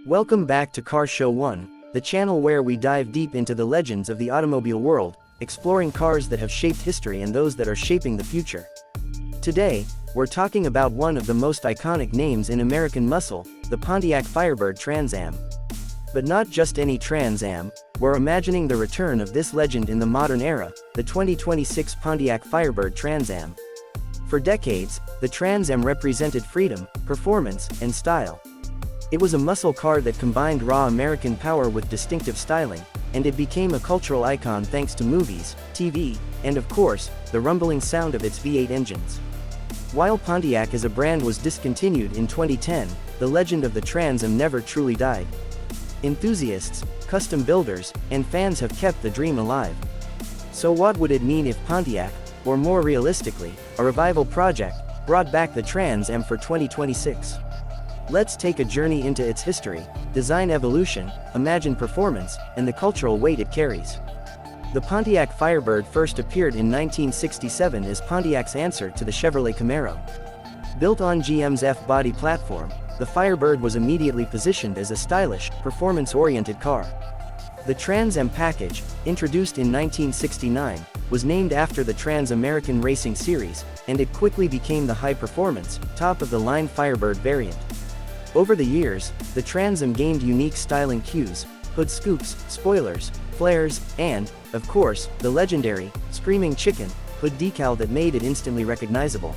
Welcome back to Car Show 1, the channel where we dive deep into the legends of the automobile world, exploring cars that have shaped history and those that are shaping the future. Today, we're talking about one of the most iconic names in American muscle, the Pontiac Firebird Trans Am. But not just any Trans Am, we're imagining the return of this legend in the modern era, the 2026 Pontiac Firebird Trans Am. For decades, the Trans Am represented freedom, performance, and style. It was a muscle car that combined raw American power with distinctive styling, and it became a cultural icon thanks to movies, TV, and of course, the rumbling sound of its V8 engines. While Pontiac as a brand was discontinued in 2010, the legend of the Trans Am never truly died. Enthusiasts, custom builders, and fans have kept the dream alive. So what would it mean if Pontiac, or more realistically, a revival project, brought back the Trans Am for 2026? Let's take a journey into its history, design evolution, imagined performance, and the cultural weight it carries. The Pontiac Firebird first appeared in 1967 as Pontiac's answer to the Chevrolet Camaro. Built on GM's F-body platform, the Firebird was immediately positioned as a stylish, performance-oriented car. The Trans Am package, introduced in 1969, was named after the Trans-American Racing Series, and it quickly became the high-performance, top-of-the-line Firebird variant. Over the years, the Trans Am gained unique styling cues, hood scoops, spoilers, flares, and, of course, the legendary, Screaming Chicken, hood decal that made it instantly recognizable.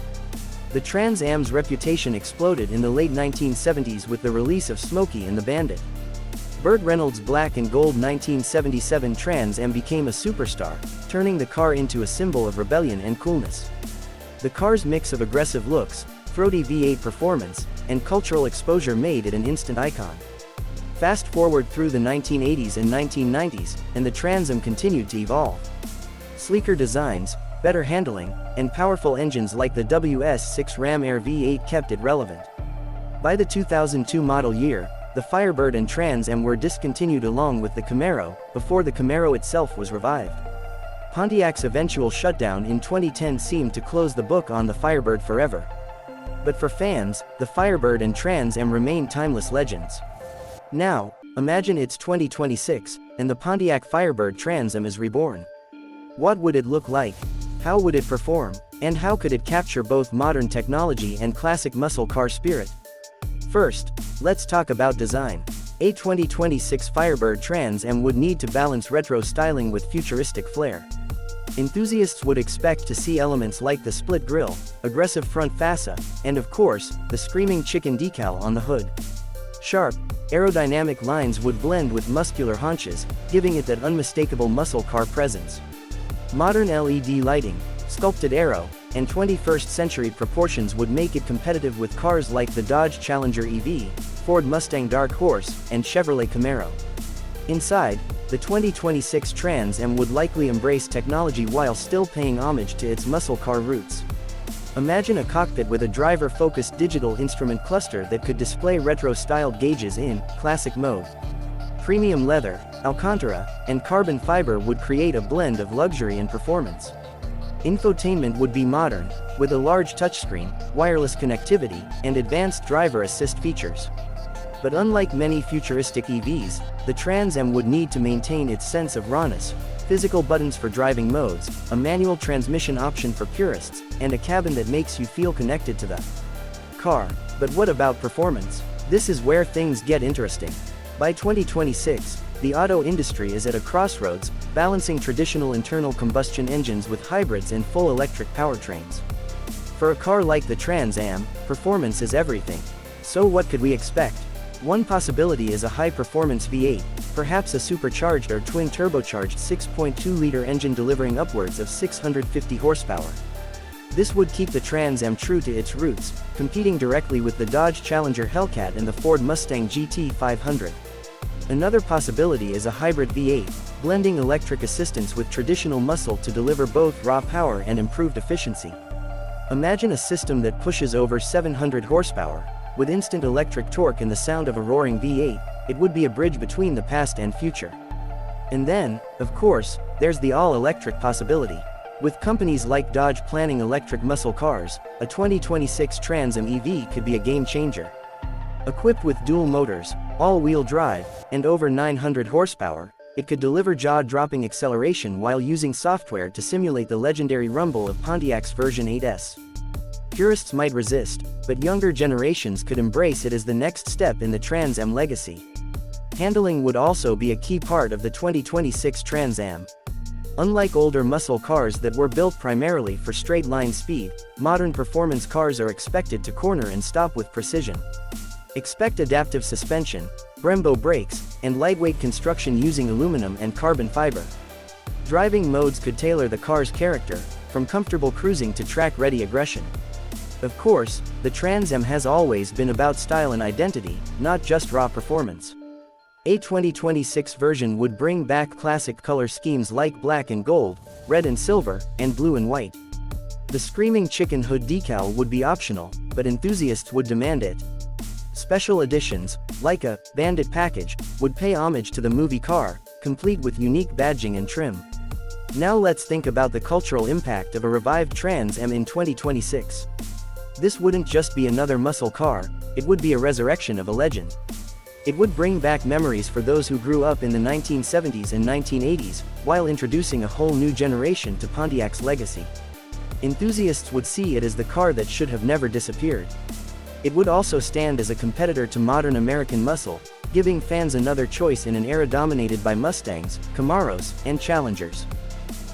The Trans Am's reputation exploded in the late 1970s with the release of Smokey and the Bandit. Burt Reynolds' black and gold 1977 Trans Am became a superstar, turning the car into a symbol of rebellion and coolness. The car's mix of aggressive looks, throaty V8 performance, and cultural exposure made it an instant icon. Fast forward through the 1980s and 1990s, and the Trans Am continued to evolve. Sleeker designs, better handling, and powerful engines like the WS6 Ram Air V8 kept it relevant. By the 2002 model year, the Firebird and Trans Am were discontinued along with the Camaro, before the Camaro itself was revived. Pontiac's eventual shutdown in 2010 seemed to close the book on the Firebird forever. But for fans, the Firebird and Trans Am remain timeless legends. Now, imagine it's 2026, and the Pontiac Firebird Trans Am is reborn. What would it look like? How would it perform? And how could it capture both modern technology and classic muscle car spirit? First, let's talk about design. A 2026 Firebird Trans Am would need to balance retro styling with futuristic flair. Enthusiasts would expect to see elements like the split grille, aggressive front fascia, and of course, the Screaming Chicken decal on the hood. Sharp, aerodynamic lines would blend with muscular haunches, giving it that unmistakable muscle car presence. Modern LED lighting, sculpted aero, and 21st-century proportions would make it competitive with cars like the Dodge Challenger EV, Ford Mustang Dark Horse, and Chevrolet Camaro. Inside, the 2026 Trans Am would likely embrace technology while still paying homage to its muscle car roots. Imagine a cockpit with a driver-focused digital instrument cluster that could display retro-styled gauges in classic mode. Premium leather, Alcantara, and carbon fiber would create a blend of luxury and performance. Infotainment would be modern, with a large touchscreen, wireless connectivity, and advanced driver assist features. But unlike many futuristic EVs, the Trans Am would need to maintain its sense of rawness, physical buttons for driving modes, a manual transmission option for purists, and a cabin that makes you feel connected to the car. But what about performance? This is where things get interesting. By 2026, the auto industry is at a crossroads, balancing traditional internal combustion engines with hybrids and full electric powertrains. For a car like the Trans Am, performance is everything. So what could we expect? One possibility is a high-performance V8, perhaps a supercharged or twin-turbocharged 6.2-liter engine delivering upwards of 650 horsepower. This would keep the Trans Am true to its roots, competing directly with the Dodge Challenger Hellcat and the Ford Mustang GT500. Another possibility is a hybrid V8, blending electric assistance with traditional muscle to deliver both raw power and improved efficiency. Imagine a system that pushes over 700 horsepower. With instant electric torque and the sound of a roaring V8, it would be a bridge between the past and future. And then, of course, there's the all-electric possibility. With companies like Dodge planning electric muscle cars, a 2026 Trans Am EV could be a game-changer. Equipped with dual motors, All-wheel drive, and over 900 horsepower, it could deliver jaw-dropping acceleration while using software to simulate the legendary rumble of Pontiac's version 8S. Purists might resist, but younger generations could embrace it as the next step in the Trans Am legacy. Handling would also be a key part of the 2026 Trans Am. Unlike older muscle cars that were built primarily for straight-line speed, modern performance cars are expected to corner and stop with precision. Expect adaptive suspension, Brembo brakes, and lightweight construction using aluminum and carbon fiber. Driving modes could tailor the car's character, from comfortable cruising to track-ready aggression. Of course, the Trans Am has always been about style and identity, not just raw performance. A 2026 version would bring back classic color schemes like black and gold, red and silver, and blue and white. The Screaming Chicken hood decal would be optional, but enthusiasts would demand it. Special editions, like a Bandit package, would pay homage to the movie car, complete with unique badging and trim. Now let's think about the cultural impact of a revived Trans Am in 2026. This wouldn't just be another muscle car, it would be a resurrection of a legend. It would bring back memories for those who grew up in the 1970s and 1980s, while introducing a whole new generation to Pontiac's legacy. Enthusiasts would see it as the car that should have never disappeared. It would also stand as a competitor to modern American muscle, giving fans another choice in an era dominated by Mustangs, Camaros, and Challengers.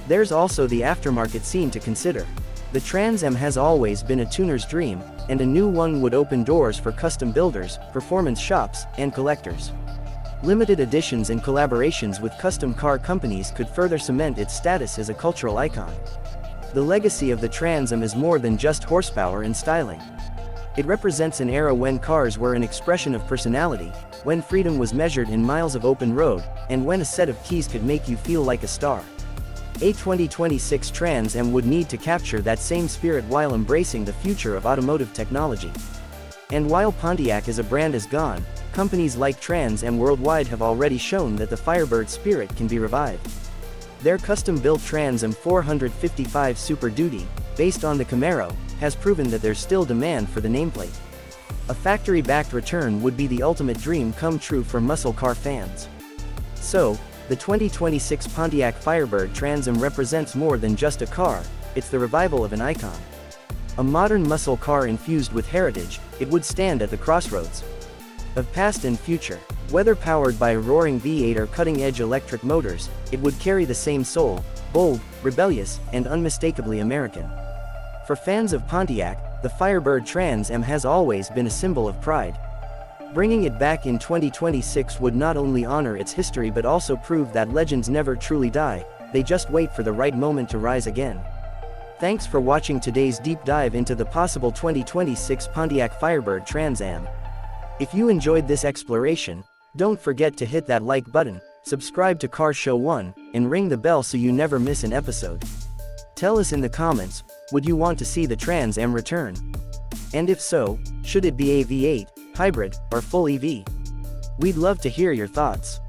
There's also the aftermarket scene to consider. The Trans Am has always been a tuner's dream, and a new one would open doors for custom builders, performance shops, and collectors. Limited editions and collaborations with custom car companies could further cement its status as a cultural icon. The legacy of the Trans Am is more than just horsepower and styling. It represents an era when cars were an expression of personality, when freedom was measured in miles of open road, and when a set of keys could make you feel like a star. A 2026 Trans Am would need to capture that same spirit while embracing the future of automotive technology. And while Pontiac as a brand is gone, companies like Trans Am worldwide have already shown that the Firebird spirit can be revived. Their custom-built Trans Am 455 Super Duty, based on the Camaro, has proven that there's still demand for the nameplate. A factory-backed return would be the ultimate dream come true for muscle car fans. So, the 2026 Pontiac Firebird Trans Am represents more than just a car, it's the revival of an icon. A modern muscle car infused with heritage, it would stand at the crossroads of past and future. Whether powered by a roaring V8 or cutting-edge electric motors, it would carry the same soul, bold, rebellious, and unmistakably American. For fans of Pontiac, the Firebird Trans Am has always been a symbol of pride. Bringing it back in 2026 would not only honor its history but also prove that legends never truly die, they just wait for the right moment to rise again. Thanks for watching today's deep dive into the possible 2026 Pontiac Firebird Trans Am. If you enjoyed this exploration, don't forget to hit that like button, subscribe to Car Show 1, and ring the bell so you never miss an episode. Tell us in the comments, would you want to see the Trans Am return? And if so, should it be a V8, hybrid, or full EV? We'd love to hear your thoughts.